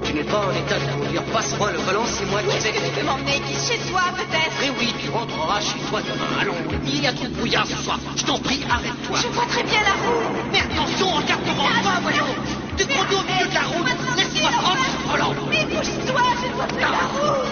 Tu n'es pas en état de conduire. Passe-moi le volant, c'est moi qui vais... Tu peux m'emmener chez toi, peut-être? Mais oui, tu rentreras chez toi demain. Allons, il y a trop de brouillard ce soir. Je t'en prie, arrête-toi. Je vois très bien la roue. Mais attention, regarde devant toi, voyons. Tu conduis au milieu de la route. Laisse-moi prendre ce volant. Mais bouge-toi, je ne vois plus la roue.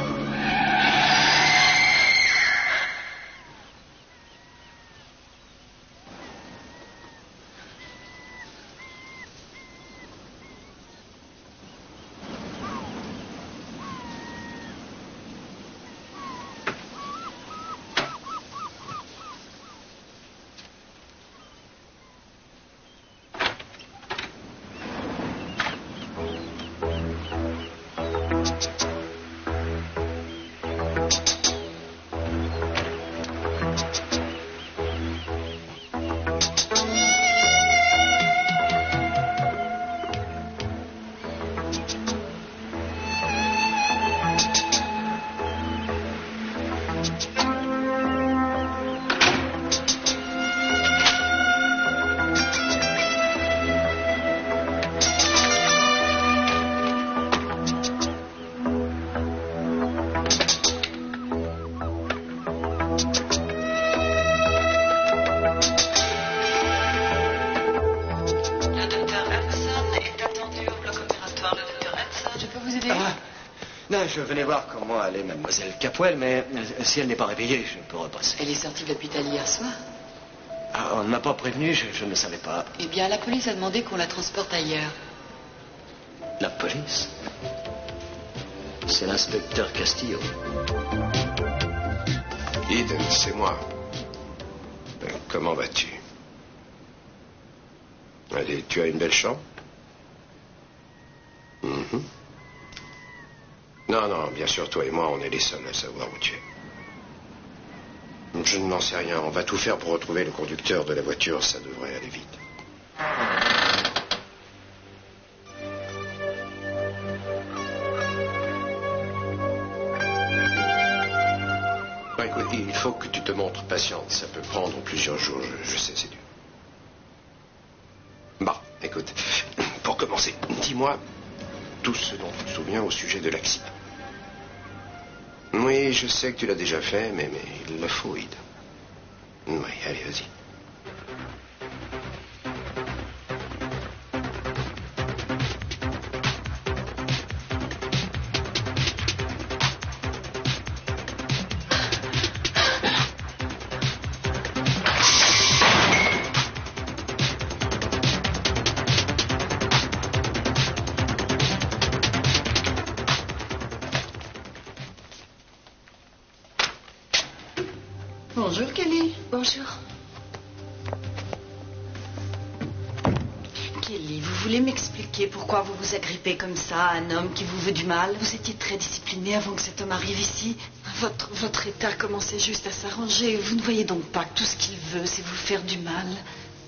Je venais voir comment allait mademoiselle Capwell, mais si elle n'est pas réveillée, je peux repasser. Elle est sortie de l'hôpital hier soir. Ah, on ne m'a pas prévenu, je ne savais pas. Eh bien, la police a demandé qu'on la transporte ailleurs. La police? C'est l'inspecteur Castillo. Eden, c'est moi. Comment vas-tu? Allez, tu as une belle chambre? Non, non, bien sûr, toi et moi, on est les seuls à savoir où tu es. Je n'en sais rien. On va tout faire pour retrouver le conducteur de la voiture. Ça devrait aller vite. Écoute, il faut que tu te montres patiente. Ça peut prendre plusieurs jours. Je sais, c'est dur. Bon, écoute, pour commencer, dis-moi tout ce dont tu te souviens au sujet de l'accident. Oui, je sais que tu l'as déjà fait, mais il le faut, Ida. Oui, allez, vas-y. Bonjour, Kelly. Bonjour. Kelly, vous voulez m'expliquer pourquoi vous vous agrippez comme ça à un homme qui vous veut du mal? Vous étiez très discipliné avant que cet homme arrive ici. Votre état commençait juste à s'arranger. Vous ne voyez donc pas que tout ce qu'il veut, c'est vous faire du mal?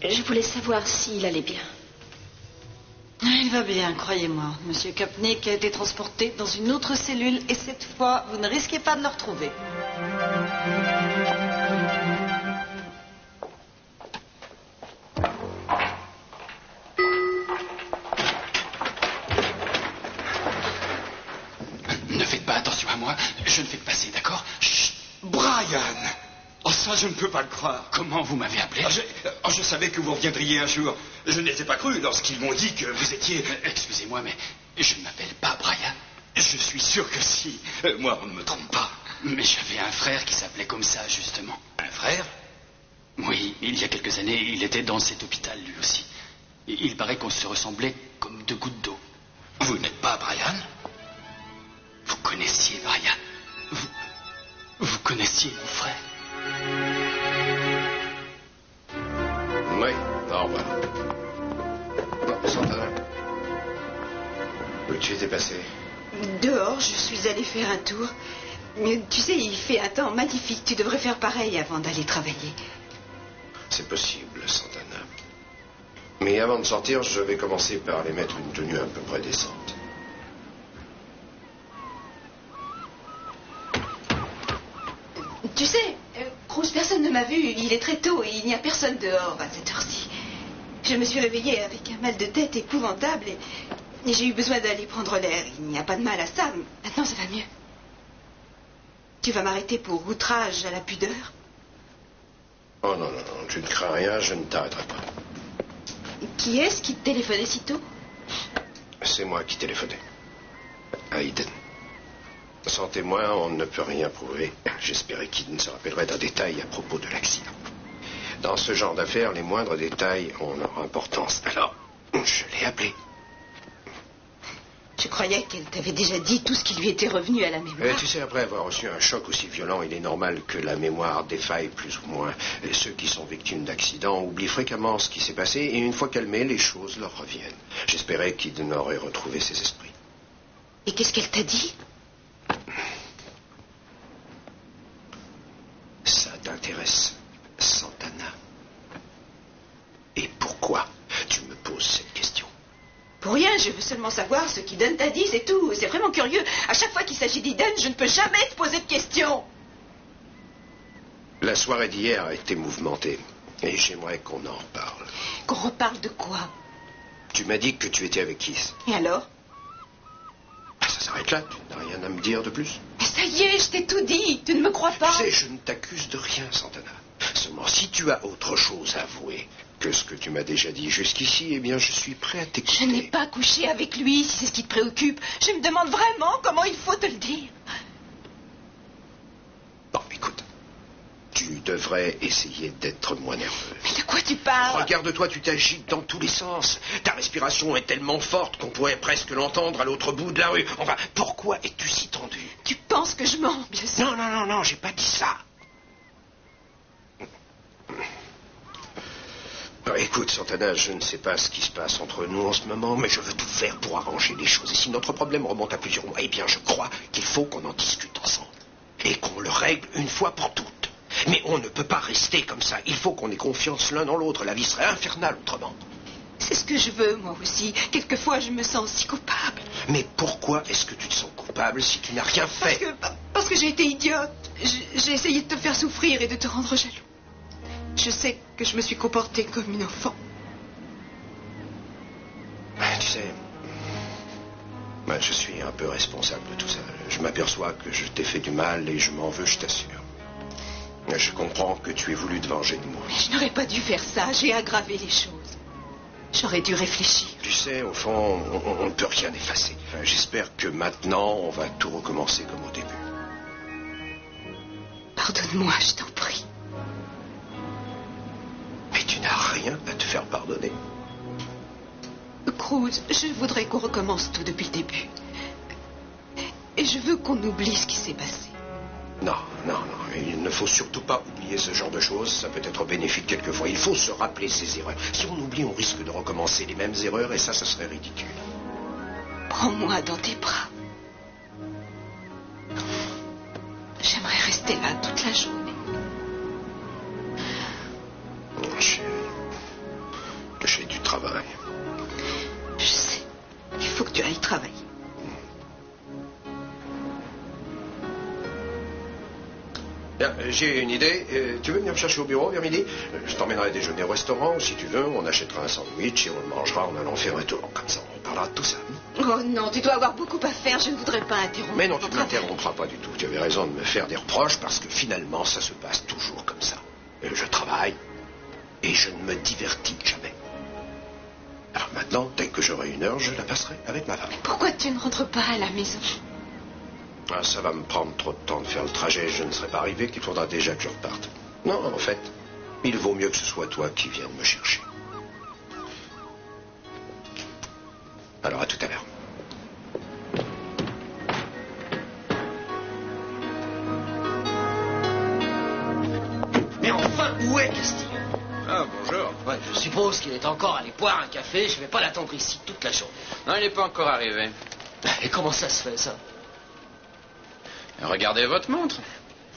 Je voulais savoir s'il allait bien. Il va bien, croyez-moi. Monsieur Kapnick a été transporté dans une autre cellule et cette fois, vous ne risquez pas de le retrouver. Ne faites pas attention à moi. Je ne fais que passer, d'accord? Chut. Brian! Oh, ça, je ne peux pas le croire. Comment vous m'avez appelé? Je savais que vous reviendriez un jour. Je n'étais pas cru lorsqu'ils m'ont dit que vous étiez... Excusez-moi, mais je ne m'appelle pas Brian. Je suis sûr que si. Moi, on ne me trompe pas. Mais j'avais un frère qui s'appelait comme ça, justement. Un frère? Oui, il y a quelques années, il était dans cet hôpital, lui aussi. Il paraît qu'on se ressemblait comme deux gouttes d'eau. Vous n'êtes pas Brian? Vous connaissiez Brian? Vous connaissiez mon frère? Oui, au revoir. Bon, Santana. Où tu étais passé? Dehors, je suis allée faire un tour. Tu sais, il fait un temps magnifique. Tu devrais faire pareil avant d'aller travailler. C'est possible, Santana. Mais avant de sortir, je vais commencer par aller mettre une tenue à peu près décente. Tu sais, Cruz, personne ne m'a vu. Il est très tôt et il n'y a personne dehors à cette heure-ci. Je me suis réveillée avec un mal de tête épouvantable J'ai eu besoin d'aller prendre l'air. Il n'y a pas de mal à ça. Maintenant, ça va mieux. Tu vas m'arrêter pour outrage à la pudeur? Oh non, non, non, tu ne crains rien, je ne t'arrêterai pas. Qui est-ce qui te téléphonait si tôt? C'est moi qui téléphonais. À Eden. Sans témoin, on ne peut rien prouver. J'espérais qu'Eden se rappellerait d'un détail à propos de l'accident. Dans ce genre d'affaires, les moindres détails ont leur importance. Alors, je l'ai appelé. Je croyais qu'elle t'avait déjà dit tout ce qui lui était revenu à la mémoire. Tu sais, après avoir reçu un choc aussi violent, il est normal que la mémoire défaille plus ou moins. Et ceux qui sont victimes d'accidents oublient fréquemment ce qui s'est passé et une fois calmés, les choses leur reviennent. J'espérais qu'Eden aurait retrouvé ses esprits. Et qu'est-ce qu'elle t'a dit? Ça t'intéresse, Santana? Et pourquoi tu me poses cette question? Pour rien, je veux seulement savoir ce qu'Eden t'a dit, c'est tout. C'est vraiment curieux. À chaque fois qu'il s'agit d'Eden, je ne peux jamais te poser de questions. La soirée d'hier a été mouvementée et j'aimerais qu'on en reparle. Qu'on reparle de quoi? Tu m'as dit que tu étais avec Keith. Et alors? Ça s'arrête là, tu n'as rien à me dire de plus. Mais ça y est, je t'ai tout dit. Tu ne me crois pas? Tu sais, je ne t'accuse de rien, Santana. Seulement, si tu as autre chose à avouer que ce que tu m'as déjà dit jusqu'ici, eh bien, je suis prêt à t'écouter. Je n'ai pas couché avec lui, si c'est ce qui te préoccupe. Je me demande vraiment comment il faut te le dire. Bon, écoute. Tu devrais essayer d'être moins nerveux. Mais de quoi tu parles? Regarde-toi, tu t'agites dans tous les sens. Ta respiration est tellement forte qu'on pourrait presque l'entendre à l'autre bout de la rue. Enfin, pourquoi es-tu si tendu? Tu penses que je mens, bien sûr. Non, non, non, non, j'ai pas dit ça. Écoute, Santana, je ne sais pas ce qui se passe entre nous en ce moment, mais je veux tout faire pour arranger les choses. Et si notre problème remonte à plusieurs mois, eh bien, je crois qu'il faut qu'on en discute ensemble. Et qu'on le règle une fois pour toutes. Mais on ne peut pas rester comme ça. Il faut qu'on ait confiance l'un dans l'autre. La vie serait infernale autrement. C'est ce que je veux, moi aussi. Quelquefois, je me sens si coupable. Mais pourquoi est-ce que tu te sens coupable si tu n'as rien fait? Parce que j'ai été idiote. J'ai essayé de te faire souffrir et de te rendre jaloux. Je sais que je me suis comportée comme une enfant. Tu sais, moi, je suis un peu responsable de tout ça. Je m'aperçois que je t'ai fait du mal et je m'en veux, je t'assure. Je comprends que tu aies voulu te venger de moi. Mais je n'aurais pas dû faire ça. J'ai aggravé les choses. J'aurais dû réfléchir. Tu sais, au fond, on ne peut rien effacer. J'espère que maintenant, on va tout recommencer comme au début. Pardonne-moi, je t'en prie. Mais tu n'as rien à te faire pardonner. Cruz, je voudrais qu'on recommence tout depuis le début. Et je veux qu'on oublie ce qui s'est passé. Non, non, non. Il ne faut surtout pas oublier ce genre de choses. Ça peut être bénéfique quelquefois. Il faut se rappeler ses erreurs. Si on oublie, on risque de recommencer les mêmes erreurs et ça serait ridicule. Prends-moi dans tes bras. J'aimerais rester là toute la journée. J'ai du travail. Je sais. Il faut que tu ailles travailler. Bien, j'ai une idée. Tu veux venir me chercher au bureau vers midi? Je t'emmènerai déjeuner au restaurant, ou si tu veux, on achètera un sandwich et on le mangera en allant faire un tour. Comme ça, on parlera de tout ça. Oh non, tu dois avoir beaucoup à faire. Je ne voudrais pas interrompre. Mais non, tu ne m'interrompras pas du tout. Tu avais raison de me faire des reproches parce que finalement, ça se passe toujours comme ça. Je travaille et je ne me divertis jamais. Alors maintenant, dès que j'aurai une heure, je la passerai avec ma femme. Pourquoi tu ne rentres pas à la maison? Ah, ça va me prendre trop de temps de faire le trajet. Je ne serai pas arrivé qu'il faudra déjà que je reparte. Non, en fait, il vaut mieux que ce soit toi qui viennes me chercher. Alors, à tout à l'heure. Mais enfin, où est Castille? Ah, bonjour. Ouais, je suppose qu'il est encore allé boire un café. Je vais pas l'attendre ici toute la journée. Non, il n'est pas encore arrivé. Et comment ça se fait, ça? Regardez votre montre.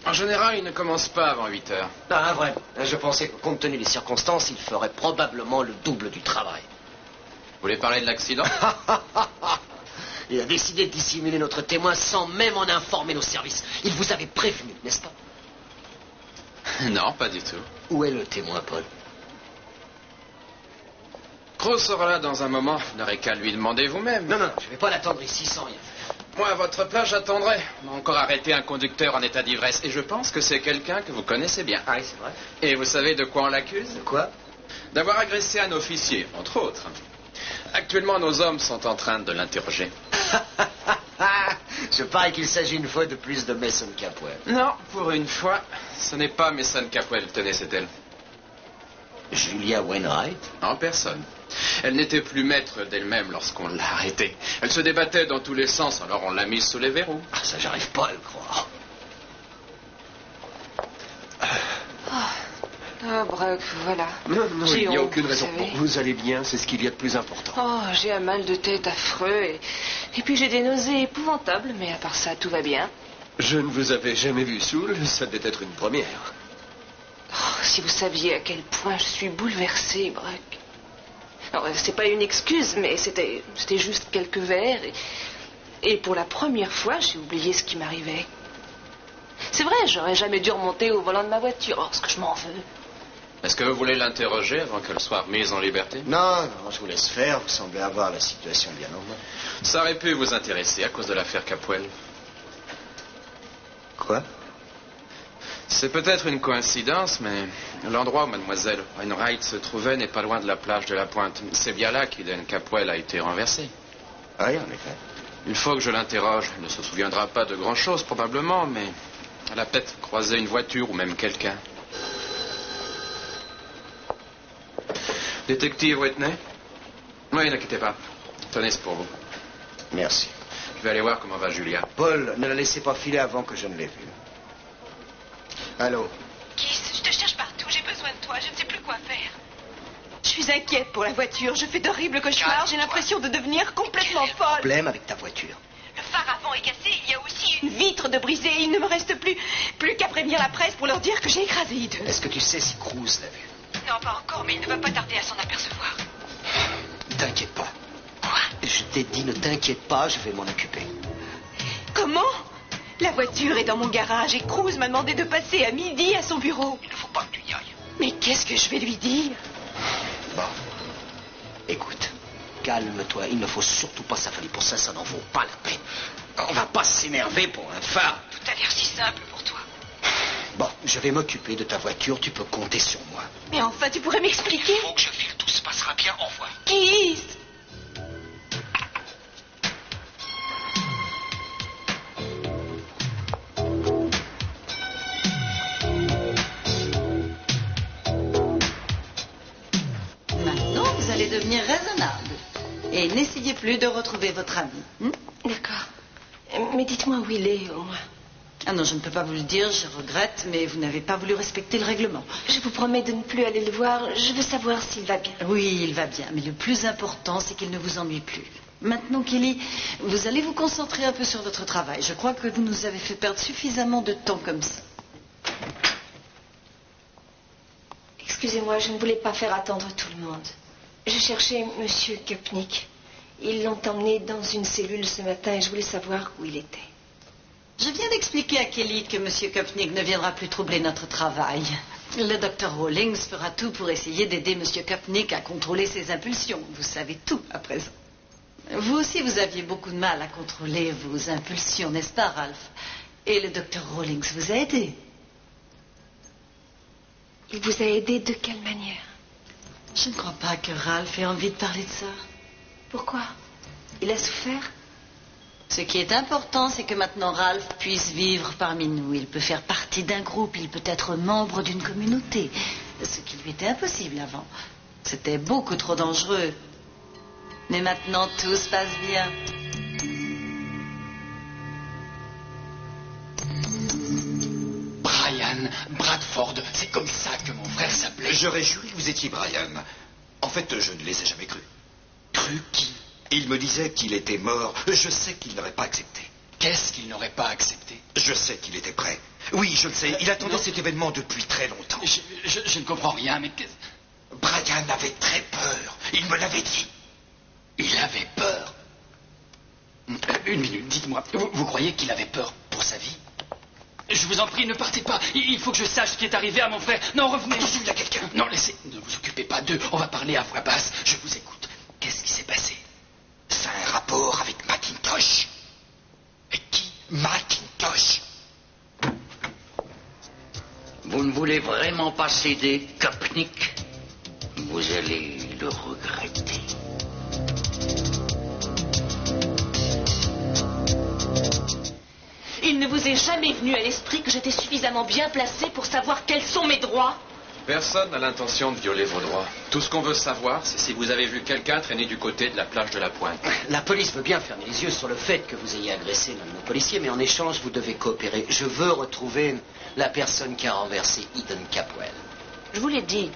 En général, il ne commence pas avant 8 heures. Ah, vrai. Je pensais que, compte tenu des circonstances, il ferait probablement le double du travail. Vous voulez parler de l'accident? Il a décidé de dissimuler notre témoin sans même en informer nos services. Il vous avait prévenu, n'est-ce pas? Non, pas du tout. Où est le témoin, Paul? Cruz sera là dans un moment. Vous n'aurez qu'à lui demander vous-même. Non, non, je ne vais pas l'attendre ici sans rien faire. Moi, à votre place, j'attendrai. On a encore arrêté un conducteur en état d'ivresse. Et je pense que c'est quelqu'un que vous connaissez bien. Ah oui, c'est vrai. Et vous savez de quoi on l'accuse? De quoi? D'avoir agressé un officier, entre autres. Actuellement, nos hommes sont en train de l'interroger. Je parie qu'il s'agit une fois de plus de Mason Capwell. Non, pour une fois, ce n'est pas Mason Capwell. Tenez, c'est elle. Julia Wainwright? En personne. Elle n'était plus maître d'elle-même lorsqu'on l'a arrêtée. Elle se débattait dans tous les sens, alors on l'a mise sous les verrous. Ah, ça, j'arrive pas à le croire. Ah, Brooke, voilà. Non, J'ai il n'y a honte, aucune vous raison. savez. Bon, vous allez bien, c'est ce qu'il y a de plus important. Oh, j'ai un mal de tête affreux et puis j'ai des nausées épouvantables, mais à part ça, tout va bien. Je ne vous avais jamais vu saoul, ça devait être une première. Oh, si vous saviez à quel point je suis bouleversée, Brooke. Alors, c'est pas une excuse, mais c'était juste quelques verres et pour la première fois, j'ai oublié ce qui m'arrivait. C'est vrai, j'aurais jamais dû remonter au volant de ma voiture, oh, ce que je m'en veux. Est-ce que vous voulez l'interroger avant qu'elle soit remise en liberté? Non, non, je vous laisse faire. Vous semblez avoir la situation bien en main. Ça aurait pu vous intéresser à cause de l'affaire Capwell. Quoi? C'est peut-être une coïncidence, mais l'endroit où mademoiselle Wainwright se trouvait n'est pas loin de la plage de la Pointe. C'est bien là qu'Eden Capwell a été renversé. Ah oui, en effet. Il faut que je l'interroge. Elle ne se souviendra pas de grand-chose, probablement, mais elle a peut-être croisé une voiture ou même quelqu'un. Détective Whitney? Oui, n'inquiétez pas. Tenez, c'est pour vous. Merci. Je vais aller voir comment va Julia. Paul, ne la laissez pas filer avant que je ne l'ai vue. Allô? Kiss, je te cherche partout, j'ai besoin de toi, je ne sais plus quoi faire. Je suis inquiète pour la voiture, je fais d'horribles cauchemars, j'ai l'impression de devenir complètement folle. Problème avec ta voiture. Le phare avant est cassé, il y a aussi une vitre de brisée, il ne me reste plus qu'à prévenir la presse pour leur dire que j'ai écrasé Eden. Est-ce que tu sais si Cruz l'a vue? Non, pas encore, mais il ne va pas tarder à s'en apercevoir. T'inquiète pas. Quoi? Je t'ai dit, ne t'inquiète pas, je vais m'en occuper. Comment? La voiture est dans mon garage et Cruz m'a demandé de passer à midi à son bureau. Il ne faut pas que tu y ailles. Mais qu'est-ce que je vais lui dire? Bon. Écoute, calme-toi. Il ne faut surtout pas s'affoler pour ça, ça n'en vaut pas la peine. On va pas s'énerver pour un phare. Tout a l'air si simple pour toi. Bon, je vais m'occuper de ta voiture, tu peux compter sur moi. Mais enfin, tu pourrais m'expliquer? Il faut que je file, tout se passera bien, au revoir. Kiss! Maintenant, vous allez devenir raisonnable. Et n'essayez plus de retrouver votre ami. D'accord. Mais dites-moi où il est, au moins. Ah non, je ne peux pas vous le dire, je regrette, mais vous n'avez pas voulu respecter le règlement. Je vous promets de ne plus aller le voir. Je veux savoir s'il va bien. Oui, il va bien, mais le plus important, c'est qu'il ne vous ennuie plus. Maintenant, Kelly, vous allez vous concentrer un peu sur votre travail. Je crois que vous nous avez fait perdre suffisamment de temps comme ça. Excusez-moi, je ne voulais pas faire attendre tout le monde. Je cherchais Monsieur Kupnik. Ils l'ont emmené dans une cellule ce matin et je voulais savoir où il était. Je viens d'expliquer à Kelly que M. Kupnik ne viendra plus troubler notre travail. Le docteur Rawlings fera tout pour essayer d'aider M. Kupnik à contrôler ses impulsions. Vous savez tout à présent. Vous aussi, vous aviez beaucoup de mal à contrôler vos impulsions, n'est-ce pas, Ralph? Et le docteur Rawlings vous a aidé. Il vous a aidé de quelle manière? Je ne crois pas que Ralph ait envie de parler de ça. Pourquoi? Il a souffert? Ce qui est important, c'est que maintenant Ralph puisse vivre parmi nous. Il peut faire partie d'un groupe, il peut être membre d'une communauté. Ce qui lui était impossible avant. C'était beaucoup trop dangereux. Mais maintenant, tout se passe bien. Brian Bradford, c'est comme ça que mon frère s'appelait. J'aurais juré que vous étiez Brian. En fait, je ne les ai jamais crus. Cru qui? Il me disait qu'il était mort. Je sais qu'il n'aurait pas accepté. Qu'est-ce qu'il n'aurait pas accepté? Je sais qu'il était prêt. Oui, je le sais. Il attendait cet événement depuis très longtemps. Je ne comprends rien, mais Brian avait très peur. Il me l'avait dit. il avait peur. Une minute, dites-moi, vous croyez qu'il avait peur pour sa vie? Je vous en prie, ne partez pas. Il faut que je sache ce qui est arrivé à mon frère. Non, revenez. Attention, il y a quelqu'un. Non, laissez. Ne vous occupez pas d'eux. On va parler à voix basse. Je vous écoute. Qu'est-ce qui s'est passé? Ça a un rapport avec Macintosh. Et qui? Macintosh. Vous ne voulez vraiment pas céder, Kopnik? Vous allez le regretter. Il ne vous est jamais venu à l'esprit que j'étais suffisamment bien placée pour savoir quels sont mes droits? Personne n'a l'intention de violer vos droits. Tout ce qu'on veut savoir, c'est si vous avez vu quelqu'un traîner du côté de la plage de la Pointe. La police veut bien fermer les yeux sur le fait que vous ayez agressé l'un de nos policiers, mais en échange, vous devez coopérer. Je veux retrouver la personne qui a renversé Eden Capwell. Je vous l'ai dit.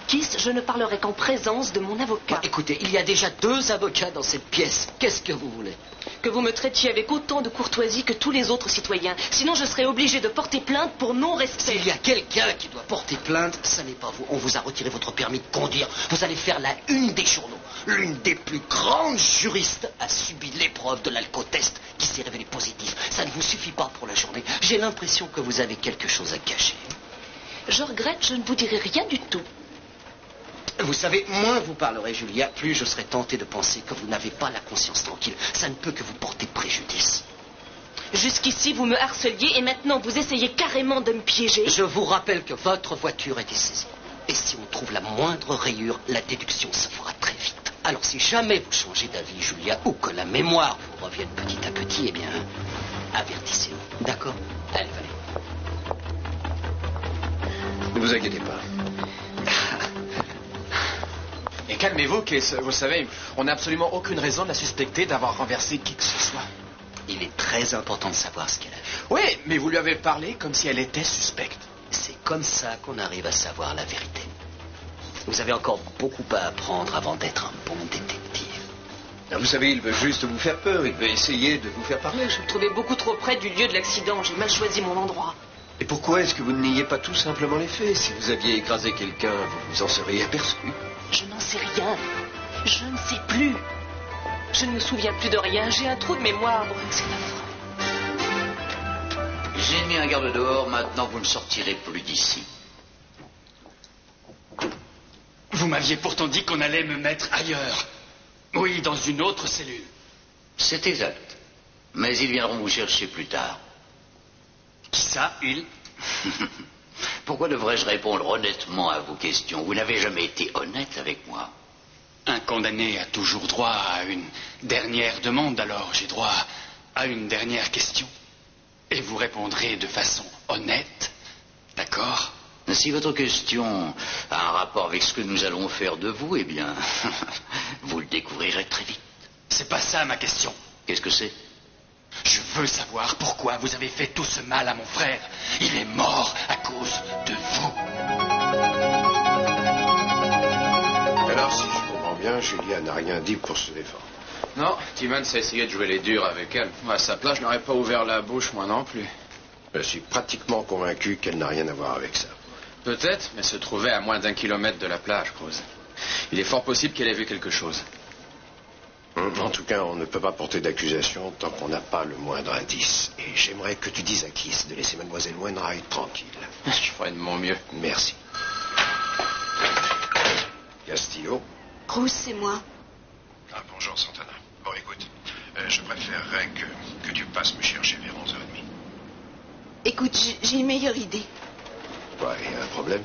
Kiss, je ne parlerai qu'en présence de mon avocat. Écoutez, il y a déjà 2 avocats dans cette pièce. Qu'est-ce que vous voulez? Que vous me traitiez avec autant de courtoisie que tous les autres citoyens. Sinon, je serais obligée de porter plainte pour non-respect. S'il y a quelqu'un qui doit porter plainte, ça n'est pas vous. On vous a retiré votre permis de conduire. Vous allez faire la une des journaux. L'une des plus grandes juristes a subi l'épreuve de l'alcotest qui s'est révélée positive. Ça ne vous suffit pas pour la journée. J'ai l'impression que vous avez quelque chose à cacher. Je regrette, je ne vous dirai rien du tout. Vous savez, moins vous parlerez, Julia, plus je serai tenté de penser que vous n'avez pas la conscience tranquille. Ça ne peut que vous porter préjudice. Jusqu'ici, vous me harceliez et maintenant vous essayez carrément de me piéger. Je vous rappelle que votre voiture est saisie. Et si on trouve la moindre rayure, la déduction se fera très vite. Alors si jamais vous changez d'avis, Julia, ou que la mémoire vous revienne petit à petit, eh bien, avertissez-nous. D'accord? Allez, allez. Ne vous inquiétez pas. Et calmez-vous, Kiss. Vous savez, on n'a absolument aucune raison de la suspecter d'avoir renversé qui que ce soit. Il est très important de savoir ce qu'elle a fait. Oui, mais vous lui avez parlé comme si elle était suspecte. C'est comme ça qu'on arrive à savoir la vérité. Vous avez encore beaucoup à apprendre avant d'être un bon détective. Vous savez, il veut juste vous faire peur. Il veut essayer de vous faire parler. Je me trouvais beaucoup trop près du lieu de l'accident. J'ai mal choisi mon endroit. Et pourquoi est-ce que vous ne niez pas tout simplement les faits? Si vous aviez écrasé quelqu'un, vous vous en seriez aperçu. Je n'en sais rien. Je ne sais plus. Je ne me souviens plus de rien. J'ai un trou de mémoire, Brooke, c'est affreux. J'ai mis un garde dehors, maintenant vous ne sortirez plus d'ici. Vous m'aviez pourtant dit qu'on allait me mettre ailleurs. Oui, dans une autre cellule. C'est exact. Mais ils viendront vous chercher plus tard. Qui ça, ils? Pourquoi devrais-je répondre honnêtement à vos questions? Vous n'avez jamais été honnête avec moi. Un condamné a toujours droit à une dernière demande, alors j'ai droit à une dernière question. Et vous répondrez de façon honnête, d'accord? Si votre question a un rapport avec ce que nous allons faire de vous, eh bien, vous le découvrirez très vite. C'est pas ça ma question. Qu'est-ce que c'est? Je veux savoir pourquoi vous avez fait tout ce mal à mon frère. Il est mort à cause de vous. Alors, si je comprends bien, Julia n'a rien dit pour se défendre. Non, Timmons a essayé de jouer les durs avec elle. À sa place, je n'aurais pas ouvert la bouche, moi non plus. Je suis pratiquement convaincu qu'elle n'a rien à voir avec ça. Peut-être, mais se trouvait à moins d'1 kilomètre de la plage, Cruz. Il est fort possible qu'elle ait vu quelque chose. En tout cas, on ne peut pas porter d'accusation tant qu'on n'a pas le moindre indice. Et j'aimerais que tu dises à Kiss de laisser mademoiselle Wainwright tranquille. Je ferai de mon mieux. Merci. Castillo. Cruz, c'est moi. Ah, bonjour, Santana. Bon, écoute, je préférerais que tu passes me chercher vers 11h30. Écoute, j'ai une meilleure idée. Ouais, il y a un problème?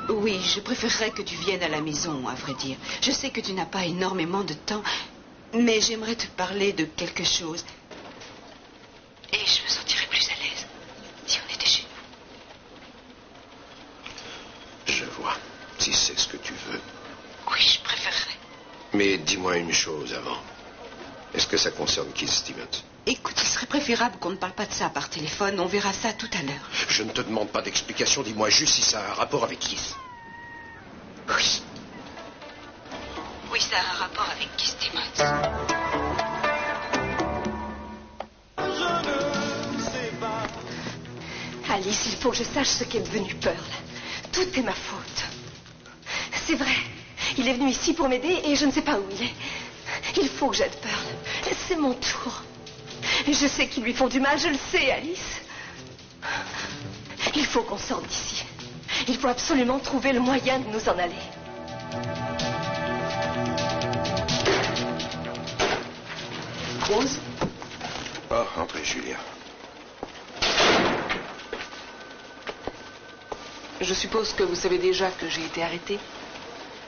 Oui, je préférerais que tu viennes à la maison, à vrai dire. Je sais que tu n'as pas énormément de temps, mais j'aimerais te parler de quelque chose. Et je me sentirais plus à l'aise si on était chez nous. Je vois. Si c'est ce que tu veux. Oui, je préférerais. Mais dis-moi une chose avant. Est-ce que ça concerne Keith Stevens? Écoute, il serait préférable qu'on ne parle pas de ça par téléphone. On verra ça tout à l'heure. Je ne te demande pas d'explication. Dis-moi juste si ça a un rapport avec Keith. Oui. Oui, ça a un rapport avec Keith Stevens. Alice, il faut que je sache ce qu'est devenu Pearl. Tout est ma faute. C'est vrai. Il est venu ici pour m'aider et je ne sais pas où il est. Il faut que j'aide Pearl. C'est mon tour. Je sais qu'ils lui font du mal, je le sais, Alice. Il faut qu'on sorte d'ici. Il faut absolument trouver le moyen de nous en aller. Rose? Oh, entrez, Julia. Je suppose que vous savez déjà que j'ai été arrêtée.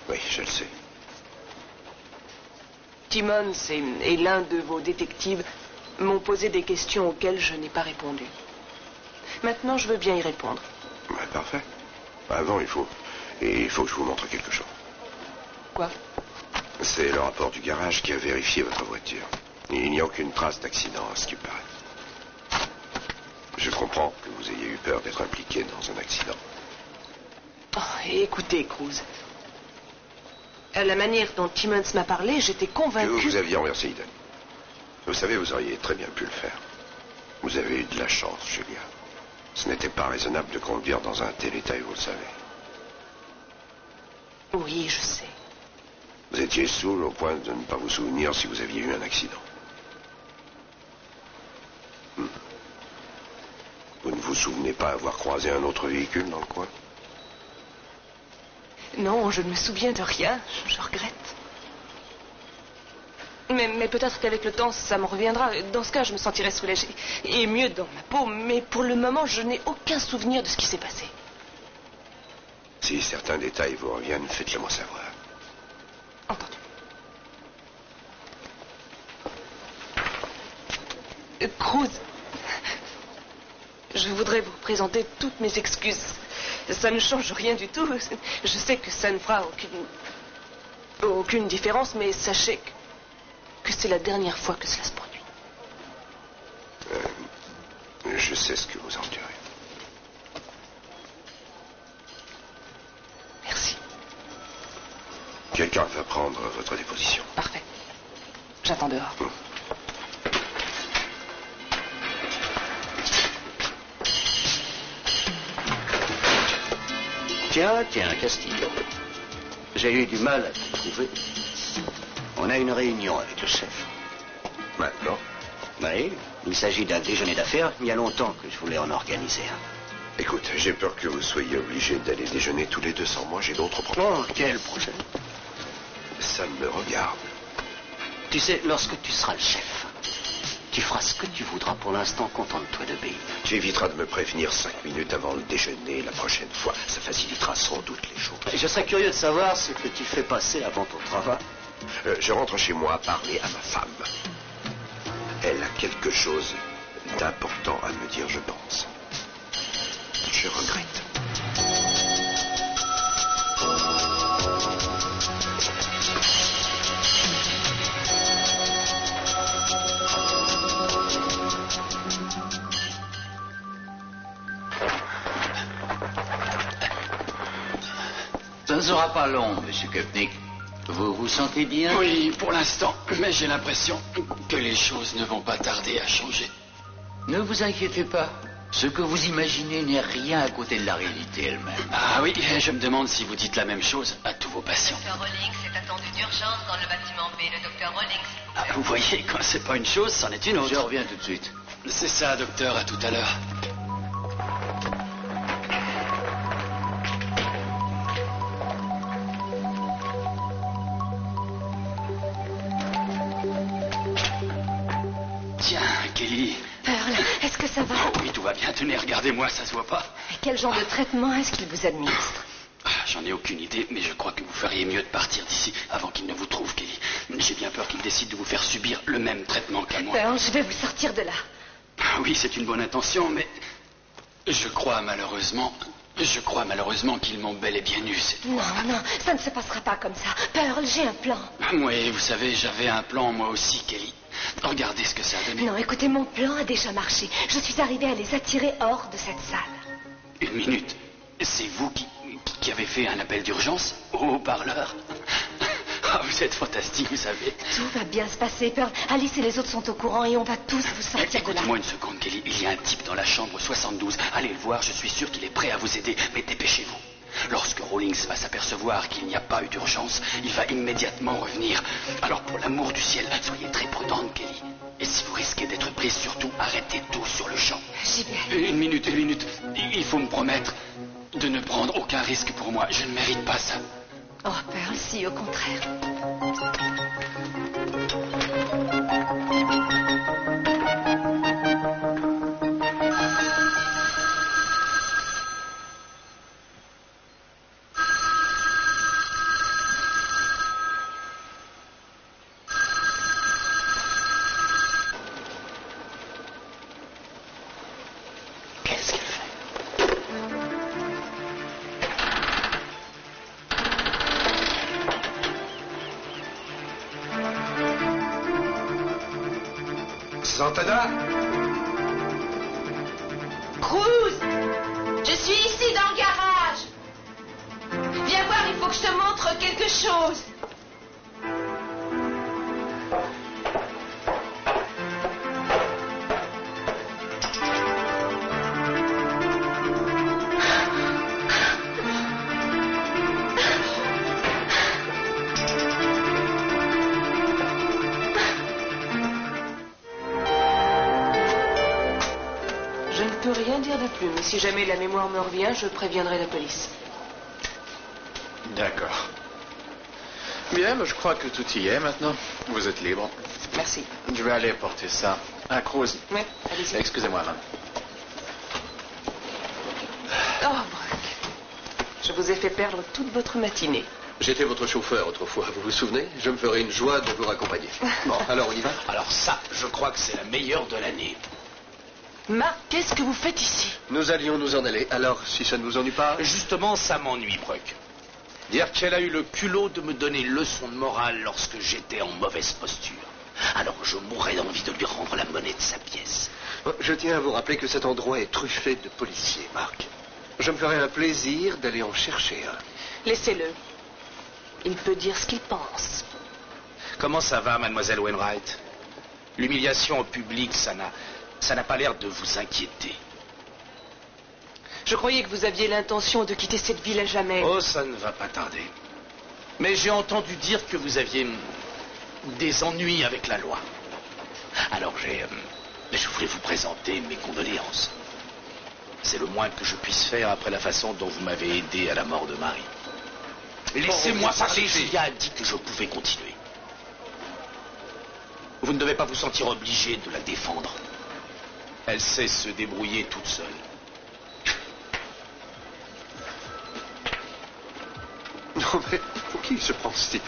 Oui, je le sais. Timmons et l'un de vos détectives m'ont posé des questions auxquelles je n'ai pas répondu. Maintenant, je veux bien y répondre. Ouais, parfait. Avant, il faut que je vous montre quelque chose. Quoi? C'est le rapport du garage qui a vérifié votre voiture. Il n'y a aucune trace d'accident, à ce qui paraît. Je comprends que vous ayez eu peur d'être impliqué dans un accident. Oh, écoutez, Cruz. À la manière dont Timmons m'a parlé, j'étais convaincu... Que vous aviez renversé Eden. Vous savez, vous auriez très bien pu le faire. Vous avez eu de la chance, Julia. Ce n'était pas raisonnable de conduire dans un tel état, et vous le savez. Oui, je sais. Vous étiez saoul au point de ne pas vous souvenir si vous aviez eu un accident. Vous ne vous souvenez pas avoir croisé un autre véhicule dans le coin? Non, je ne me souviens de rien. Je regrette. Mais peut-être qu'avec le temps, ça me reviendra. Dans ce cas, je me sentirai soulagée et mieux dans ma peau. Mais pour le moment, je n'ai aucun souvenir de ce qui s'est passé. Si certains détails vous reviennent, faites-le moi savoir. Entendu. Cruz, je voudrais vous présenter toutes mes excuses. Ça ne change rien du tout. Je sais que ça ne fera aucune différence, mais sachez que c'est la dernière fois que cela se produit. Je sais ce que vous endurez. Merci. Quelqu'un va prendre votre déposition. Parfait. J'attends dehors. Tiens, Castillo. J'ai eu du mal à te trouver. On a une réunion avec le chef. Maintenant? Oui, il s'agit d'un déjeuner d'affaires. Il y a longtemps que je voulais en organiser un. Écoute, j'ai peur que vous soyez obligés d'aller déjeuner tous les deux sans moi. J'ai d'autres problèmes. Oh, quel projet? Ça me regarde. Tu sais, lorsque tu seras le chef, tu feras ce que tu voudras. Pour l'instant, contente-toi d'obéir. Tu éviteras de me prévenir 5 minutes avant le déjeuner la prochaine fois. Ça facilitera sans doute les choses. Et je serais curieux de savoir ce que tu fais passer avant ton travail. Je rentre chez moi parler à ma femme. Elle a quelque chose d'important à me dire, je pense. Je regrette. Ça ne sera pas long, Monsieur Köpnick. Vous vous sentez bien? Oui, pour l'instant, mais j'ai l'impression que les choses ne vont pas tarder à changer. Ne vous inquiétez pas. Ce que vous imaginez n'est rien à côté de la réalité elle-même. Ah oui, je me demande si vous dites la même chose à tous vos patients. Le Dr Rawlings est attendu d'urgence dans le bâtiment B. Le Dr Rawlings. Ah, vous voyez, quand c'est pas une chose, c'en est une autre. Je reviens tout de suite. C'est ça, docteur, à tout à l'heure. Tiens, Kelly. Pearl, est-ce que ça va? Oh oui, tout va bien. Tenez, regardez-moi, ça se voit pas. Et quel genre de traitement est-ce qu'il vous administre? J'en ai aucune idée, mais je crois que vous feriez mieux de partir d'ici avant qu'il ne vous trouve, Kelly. J'ai bien peur qu'il décide de vous faire subir le même traitement qu'à moi. Pearl, je vais vous sortir de là. Oui, c'est une bonne intention, mais je crois malheureusement qu'ils m'ont bel et bien eu cette fois. Non, ça ne se passera pas comme ça. Pearl, j'ai un plan. Oui, vous savez, j'avais un plan moi aussi, Kelly. Regardez ce que ça a donné. Non, écoutez, mon plan a déjà marché. Je suis arrivée à les attirer hors de cette salle. Une minute. C'est vous qui avez fait un appel d'urgence au haut-parleur? Ah, vous êtes fantastique, vous savez. Tout va bien se passer, Pearl. Alice et les autres sont au courant et on va tous vous sortir de là. Écoutez-moi une seconde, Kelly. Il y a un type dans la chambre 72. Allez le voir, je suis sûr qu'il est prêt à vous aider. Mais dépêchez-vous. Lorsque Rawlings va s'apercevoir qu'il n'y a pas eu d'urgence, il va immédiatement revenir. Alors, pour l'amour du ciel, soyez très prudente, Kelly. Et si vous risquez d'être prise, surtout, arrêtez tout sur le champ. J'y vais. Une minute. Il faut me promettre de ne prendre aucun risque pour moi. Je ne mérite pas ça. Oh, Pearl, si, au contraire. Qu'est-ce qu'elle fait? Santana? Cruz, je suis ici dans le garage. Viens voir, il faut que je te montre quelque chose. Je ne peux rien dire de plus, mais si jamais la mémoire me revient, je préviendrai la police. D'accord. Bien, je crois que tout y est maintenant. Vous êtes libre. Merci. Je vais aller porter ça à Cruz. Oui, allez-y. Excusez-moi, madame. Oh, Brock. Je vous ai fait perdre toute votre matinée. J'étais votre chauffeur autrefois, vous vous souvenez? Je me ferai une joie de vous raccompagner. Bon, alors on y va? Alors ça, je crois que c'est la meilleure de l'année. Marc, qu'est-ce que vous faites ici? Nous allions nous en aller, alors si ça ne vous ennuie pas... Justement, ça m'ennuie, Brock. Dire qu'elle a eu le culot de me donner une leçon de morale lorsque j'étais en mauvaise posture. Alors je mourrais d'envie de lui rendre la monnaie de sa pièce. Je tiens à vous rappeler que cet endroit est truffé de policiers, Marc. Je me ferai un plaisir d'aller en chercher un. Laissez-le. Il peut dire ce qu'il pense. Comment ça va, mademoiselle Wainwright? L'humiliation au public, ça n'a pas l'air de vous inquiéter. Je croyais que vous aviez l'intention de quitter cette ville à jamais. Oh, ça ne va pas tarder. Mais j'ai entendu dire que vous aviez des ennuis avec la loi. Alors je voulais vous présenter mes condoléances. C'est le moins que je puisse faire après la façon dont vous m'avez aidé à la mort de Marie. Laissez-moi parler, Julia a dit que je pouvais continuer. Vous ne devez pas vous sentir obligé de la défendre. Elle sait se débrouiller toute seule. Non, mais pour qui il se prend, ce type?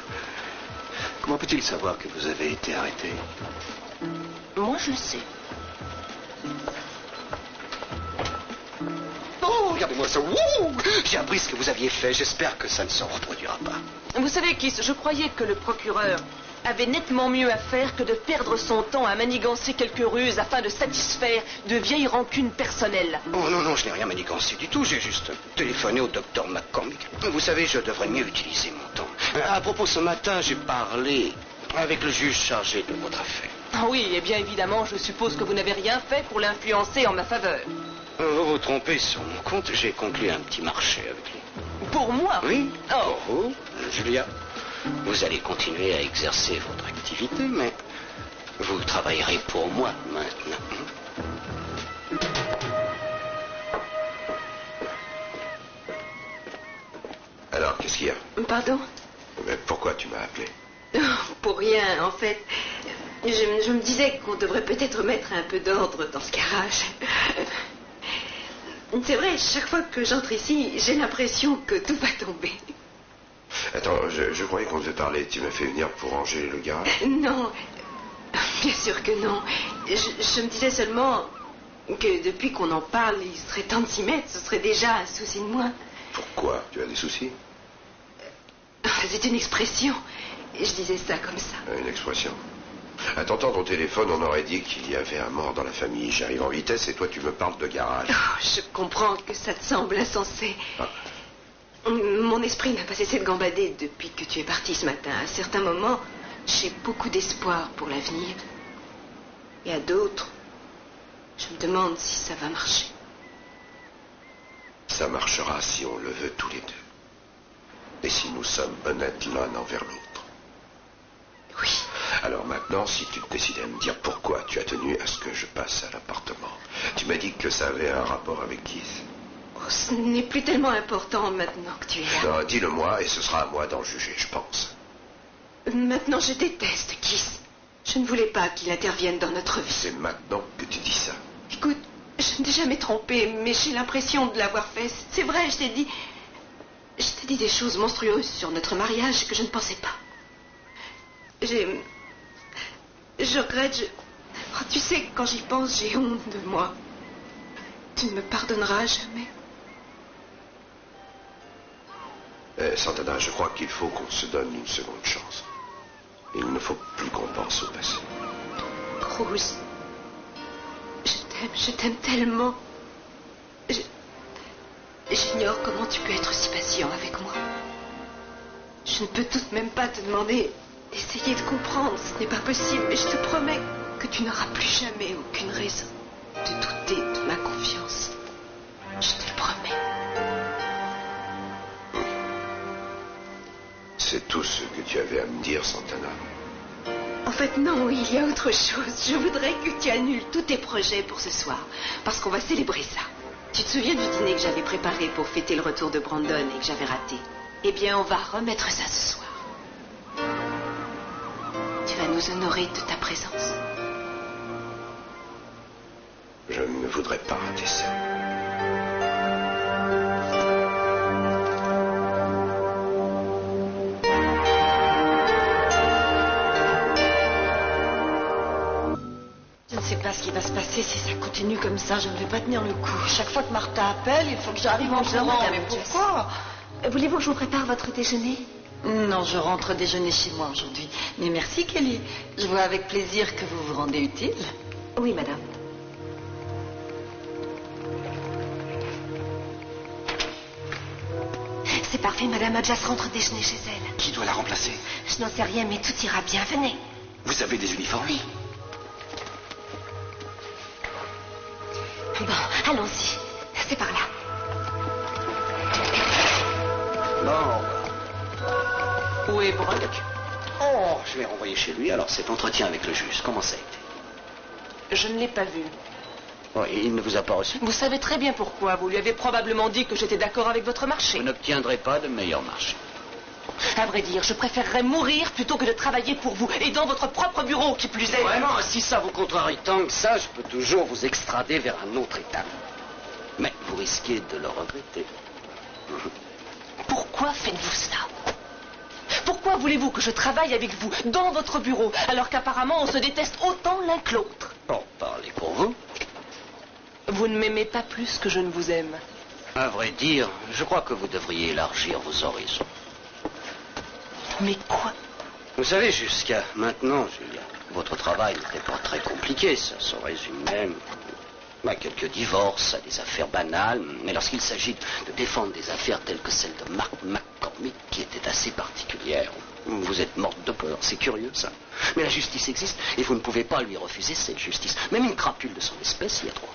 Comment peut-il savoir que vous avez été arrêté? Moi, je le sais. Oh, regardez-moi ça. Wouh! J'ai appris ce que vous aviez fait. J'espère que ça ne se reproduira pas. Vous savez, Kiss, je croyais que le procureur avait nettement mieux à faire que de perdre son temps à manigancer quelques ruses afin de satisfaire de vieilles rancunes personnelles. Oh non, je n'ai rien manigancé du tout. J'ai juste téléphoné au docteur McCormick. Vous savez, je devrais mieux utiliser mon temps. À propos, ce matin, j'ai parlé avec le juge chargé de votre affaire. Ah oui, et bien évidemment, je suppose que vous n'avez rien fait pour l'influencer en ma faveur. Vous vous trompez sur mon compte. J'ai conclu un petit marché avec lui. Pour moi? Oui, oh. Pour vous, Julia. Vous allez continuer à exercer votre activité, mais vous travaillerez pour moi maintenant. Alors, qu'est-ce qu'il y a? Pardon? Mais pourquoi tu m'as appelé? Pour rien, en fait. Je me disais qu'on devrait peut-être mettre un peu d'ordre dans ce garage. C'est vrai, chaque fois que j'entre ici, j'ai l'impression que tout va tomber. Attends, je croyais qu'on devait parler. Tu m'as fait venir pour ranger le garage? Non, bien sûr que non. Je me disais seulement que depuis qu'on en parle, il serait temps de s'y mettre. Ce serait déjà un souci de moins. Pourquoi? Tu as des soucis? C'est une expression. Je disais ça comme ça. Une expression. À t'entendre au téléphone, on aurait dit qu'il y avait un mort dans la famille. J'arrive en vitesse et toi, tu me parles de garage. Oh, je comprends que ça te semble insensé. Ah. Mon esprit n'a pas cessé de gambader depuis que tu es parti ce matin. À certains moments, j'ai beaucoup d'espoir pour l'avenir. Et à d'autres, je me demande si ça va marcher. Ça marchera si on le veut tous les deux. Et si nous sommes honnêtes l'un envers l'autre. Oui. Alors maintenant, si tu te décidais à me dire pourquoi tu as tenu à ce que je passe à l'appartement. Tu m'as dit que ça avait un rapport avec Keith. ce n'est plus tellement important maintenant que tu es là. Non, dis-le-moi et ce sera à moi d'en juger, je pense. Maintenant, je déteste Kiss. Je ne voulais pas qu'il intervienne dans notre vie. C'est maintenant que tu dis ça. Écoute, je ne t'ai jamais trompée, mais j'ai l'impression de l'avoir fait. C'est vrai, je t'ai dit des choses monstrueuses sur notre mariage que je ne pensais pas. Je regrette, Oh, tu sais, quand j'y pense, j'ai honte de moi. Tu ne me pardonneras jamais. Santana, je crois qu'il faut qu'on se donne une seconde chance. Il ne faut plus qu'on pense au passé. Cruz, je t'aime tellement. J'ignore comment tu peux être si patient avec moi. Je ne peux tout de même pas te demander d'essayer de comprendre. Ce n'est pas possible. Mais je te promets que tu n'auras plus jamais aucune raison de douter de ma confiance. Je te le promets. C'est tout ce que tu avais à me dire, Santana. En fait, non, il y a autre chose. Je voudrais que tu annules tous tes projets pour ce soir, parce qu'on va célébrer ça. Tu te souviens du dîner que j'avais préparé pour fêter le retour de Brandon et que j'avais raté? Eh bien, on va remettre ça ce soir. Tu vas nous honorer de ta présence. Je ne voudrais pas rater ça. Je ne sais pas ce qui va se passer si ça continue comme ça. Je ne vais pas tenir le coup. Chaque fois que Martha appelle, il faut que j'arrive en courant. Mais pourquoi? Voulez-vous que je vous prépare votre déjeuner? Non, je rentre déjeuner chez moi aujourd'hui. Mais merci, Kelly. Je vois avec plaisir que vous vous rendez utile. Oui, madame. C'est parfait, madame Adjas rentre déjeuner chez elle. Qui doit la remplacer? Je n'en sais rien, mais tout ira bien. Venez. Vous avez des uniformes? Oui. Bon, allons-y. C'est par là. Non. Où est Brock? Oh, je l'ai renvoyé chez lui. Alors, cet entretien avec le juge, comment ça a été? Je ne l'ai pas vu. Oh, il ne vous a pas reçu? Vous savez très bien pourquoi. Vous lui avez probablement dit que j'étais d'accord avec votre marché. Vous n'obtiendrez pas de meilleur marché. À vrai dire, je préférerais mourir plutôt que de travailler pour vous, et dans votre propre bureau, qui plus est. Vraiment, si ça vous contrarie tant que ça, je peux toujours vous extrader vers un autre État. Mais vous risquez de le regretter. Pourquoi faites-vous ça? Pourquoi voulez-vous que je travaille avec vous dans votre bureau, alors qu'apparemment on se déteste autant l'un que l'autre? Bon, parlez pour vous. Vous ne m'aimez pas plus que je ne vous aime. À vrai dire, je crois que vous devriez élargir vos horizons. Mais quoi? Vous savez, jusqu'à maintenant, Julia, votre travail n'était pas très compliqué. Ça se résume même à quelques divorces, à des affaires banales. Mais lorsqu'il s'agit de défendre des affaires telles que celle de Mark McCormick, qui était assez particulière, vous êtes morte de peur. C'est curieux, ça. Mais la justice existe et vous ne pouvez pas lui refuser cette justice. Même une crapule de son espèce y a droit.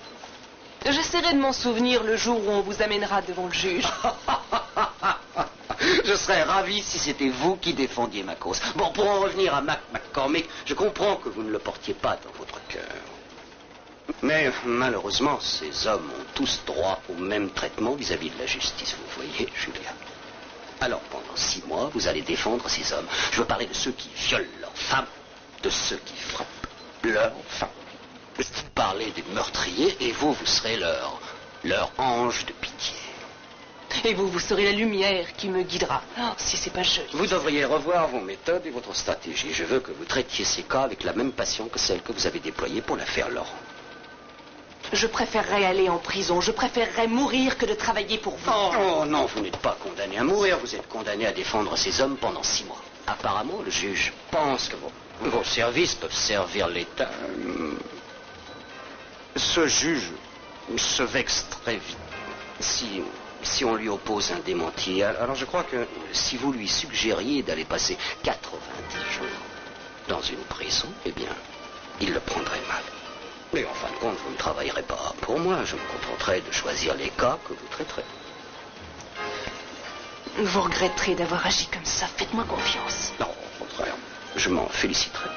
J'essaierai de m'en souvenir le jour où on vous amènera devant le juge. Je serais ravi si c'était vous qui défendiez ma cause. Bon, pour en revenir à McCormick, je comprends que vous ne le portiez pas dans votre cœur. Mais malheureusement, ces hommes ont tous droit au même traitement vis-à-vis de la justice, vous voyez, Julia. Alors, pendant 6 mois, vous allez défendre ces hommes. Je veux parler de ceux qui violent leurs femmes, de ceux qui frappent leurs femmes. Vous parlez des meurtriers et vous serez leur ange de pitié. Et vous serez la lumière qui me guidera. Oh, si c'est pas joli. Vous devriez revoir vos méthodes et votre stratégie. Je veux que vous traitiez ces cas avec la même passion que celle que vous avez déployée pour l'affaire Laurent. Je préférerais aller en prison. Je préférerais mourir que de travailler pour vous. Oh non, vous n'êtes pas condamné à mourir. Vous êtes condamné à défendre ces hommes pendant 6 mois. Apparemment, le juge pense que vos services peuvent servir l'État. Ce juge se vexe très vite si on lui oppose un démenti. Alors je crois que si vous lui suggériez d'aller passer 90 jours dans une prison, eh bien, il le prendrait mal. Mais en fin de compte, vous ne travaillerez pas pour moi. Je me contenterai de choisir les cas que vous traiterez. Vous regretterez d'avoir agi comme ça. Faites-moi confiance. Non, au contraire, je m'en féliciterai.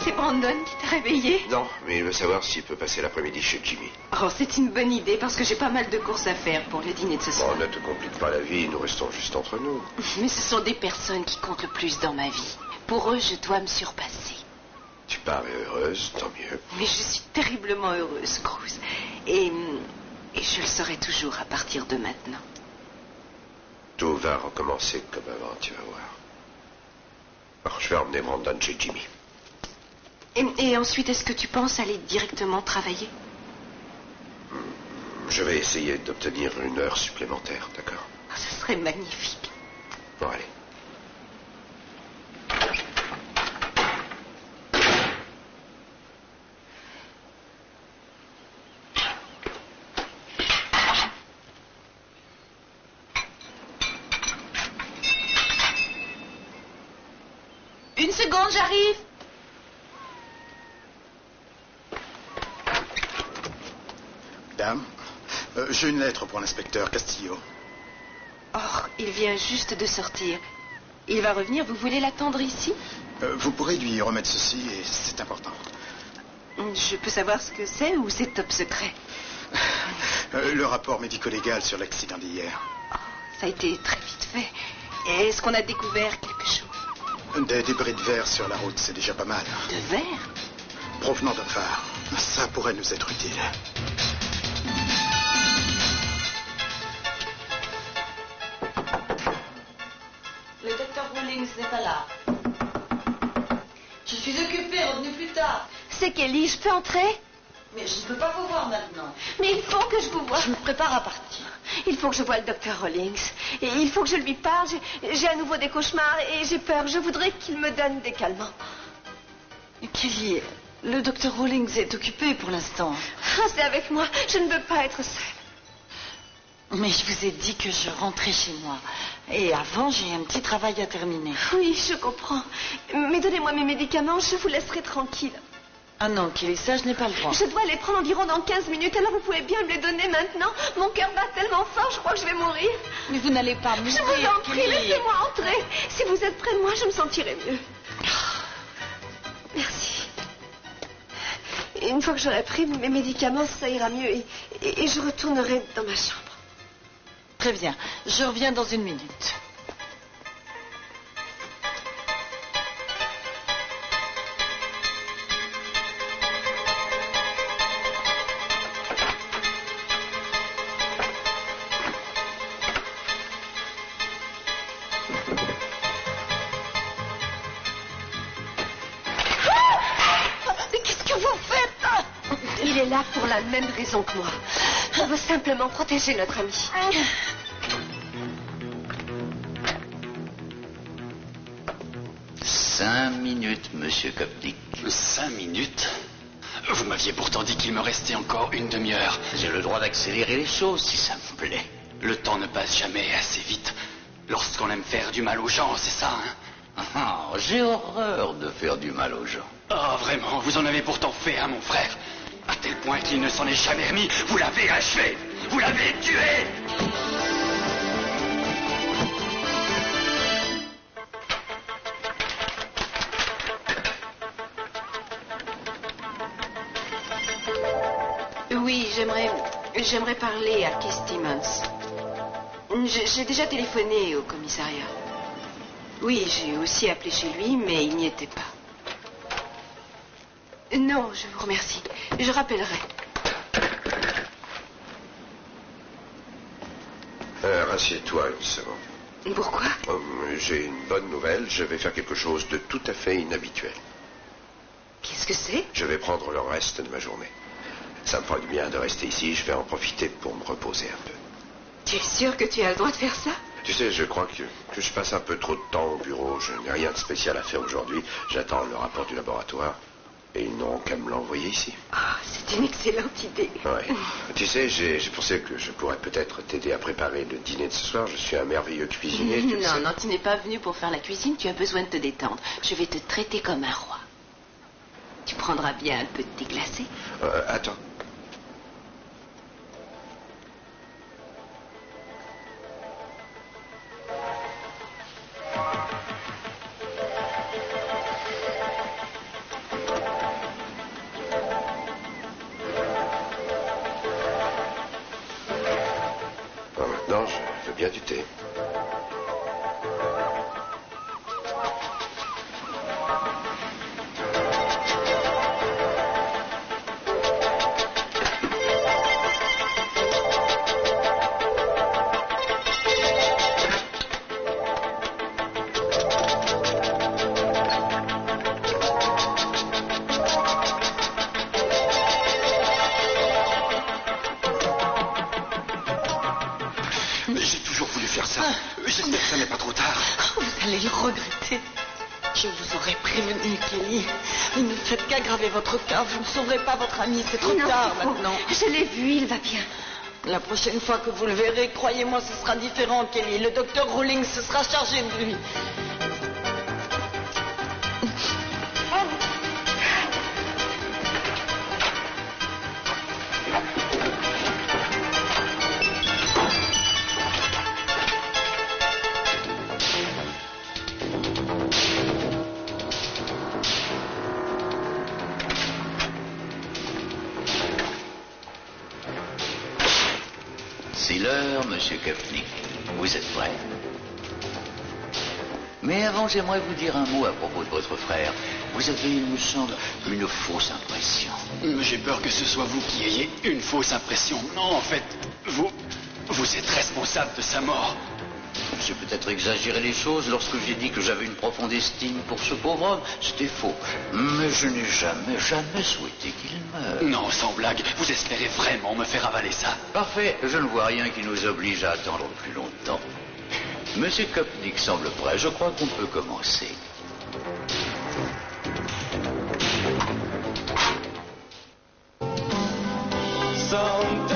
C'est bon, Brandon qui t'a réveillé? Non, mais il veut savoir s'il peut passer l'après-midi chez Jimmy. Oh, c'est une bonne idée parce que j'ai pas mal de courses à faire pour le dîner de ce soir. Bon, ne te complique pas la vie, nous restons juste entre nous. Mais ce sont des personnes qui comptent le plus dans ma vie. Pour eux, je dois me surpasser. Tu parais heureuse, tant mieux. Mais je suis terriblement heureuse, Cruz. Et je le serai toujours à partir de maintenant. Tout va recommencer comme avant, tu vas voir. Alors, je vais emmener Brandon chez Jimmy. Et ensuite, est-ce que tu penses aller directement travailler? Je vais essayer d'obtenir une heure supplémentaire, d'accord? Oh, ça serait magnifique. Bon, allez. Une seconde, j'arrive. Dame, j'ai une lettre pour l'inspecteur Castillo. Oh, il vient juste de sortir. Il va revenir, vous voulez l'attendre ici? Vous pourrez lui remettre ceci et c'est important. Je peux savoir ce que c'est ou c'est top secret? Le rapport médico-légal sur l'accident d'hier. Oh, ça a été très vite fait. Est-ce qu'on a découvert quelque chose? Des débris de verre sur la route, c'est déjà pas mal. De verre? Provenant d'un phare. Ça pourrait nous être utile. Le docteur Rawlings n'est pas là. Je suis occupée, revenez plus tard. C'est Kelly, je peux entrer? Mais je ne peux pas vous voir maintenant. Mais il faut que je vous voie. Je me prépare à partir. Il faut que je voie le docteur Rawlings. Et il faut que je lui parle. J'ai à nouveau des cauchemars et j'ai peur. Je voudrais qu'il me donne des calmants. Kelly, le docteur Rawlings est occupé pour l'instant. Restez avec moi. Je ne veux pas être seule. Mais je vous ai dit que je rentrais chez moi. Et avant, j'ai un petit travail à terminer. Oui, je comprends. Mais donnez-moi mes médicaments, je vous laisserai tranquille. Ah non, Kelly, ça, je n'ai pas le droit. Je dois les prendre environ dans 15 minutes, alors vous pouvez bien me les donner maintenant. Mon cœur bat tellement fort, je crois que je vais mourir. Mais vous n'allez pas mourir, Je vous en prie, Kelly. laissez-moi entrer. Si vous êtes près de moi, je me sentirai mieux. Merci. Une fois que j'aurai pris mes médicaments, ça ira mieux et je retournerai dans ma chambre. Très bien, je reviens dans une minute. Mais qu'est-ce que vous faites? Il est là pour la même raison que moi. On veut simplement protéger notre ami. 5 minutes, monsieur Coptic. 5 minutes? Vous m'aviez pourtant dit qu'il me restait encore une demi-heure. J'ai le droit d'accélérer les choses, si ça vous plaît. Le temps ne passe jamais assez vite lorsqu'on aime faire du mal aux gens, c'est ça, hein? Ah, j'ai horreur de faire du mal aux gens. Oh, vraiment, vous en avez pourtant fait, hein, mon frère? À tel point qu'il ne s'en est jamais remis. Vous l'avez achevé. Vous l'avez tué. Oui, j'aimerais parler à Keith Stevens. J'ai déjà téléphoné au commissariat. Oui, j'ai aussi appelé chez lui, mais il n'y était pas. Non, je vous remercie. Je rappellerai. Rassieds-toi une seconde. Pourquoi? J'ai une bonne nouvelle. Je vais faire quelque chose de tout à fait inhabituel. Qu'est-ce que c'est? Je vais prendre le reste de ma journée. Ça me fera du bien de rester ici. Je vais en profiter pour me reposer un peu. Tu es sûr que tu as le droit de faire ça? Tu sais, je crois que je passe un peu trop de temps au bureau. Je n'ai rien de spécial à faire aujourd'hui. J'attends le rapport du laboratoire. Et ils n'auront qu'à me l'envoyer ici. Ah, c'est une excellente idée. Ouais. Tu sais, j'ai pensé que je pourrais peut-être t'aider à préparer le dîner de ce soir. Je suis un merveilleux cuisinier. tu le sais. Non, tu n'es pas venu pour faire la cuisine. Tu as besoin de te détendre. Je vais te traiter comme un roi. Tu prendras bien un peu de thé glacé? Attends. Vous allez le regretter. Je vous aurais prévenu, Kelly. Ne faites qu'aggraver votre cas. Vous ne sauverez pas votre ami. C'est trop tard maintenant. Je l'ai vu, il va bien. La prochaine fois que vous le verrez, croyez-moi, ce sera différent, Kelly. Le docteur Rawlings se sera chargé de lui. C'est l'heure, monsieur Kopnik. Vous êtes prêt? Mais avant, j'aimerais vous dire un mot à propos de votre frère. Vous avez, il me semble, une fausse impression. J'ai peur que ce soit vous qui ayez une fausse impression. Non, en fait, vous êtes responsable de sa mort. J'ai peut-être exagéré les choses lorsque j'ai dit que j'avais une profonde estime pour ce pauvre homme. C'était faux. Mais je n'ai jamais souhaité qu'il meure. Non, sans blague. Vous espérez vraiment me faire avaler ça? Parfait. Je ne vois rien qui nous oblige à attendre plus longtemps. Monsieur Kopnik semble prêt. Je crois qu'on peut commencer. Sometimes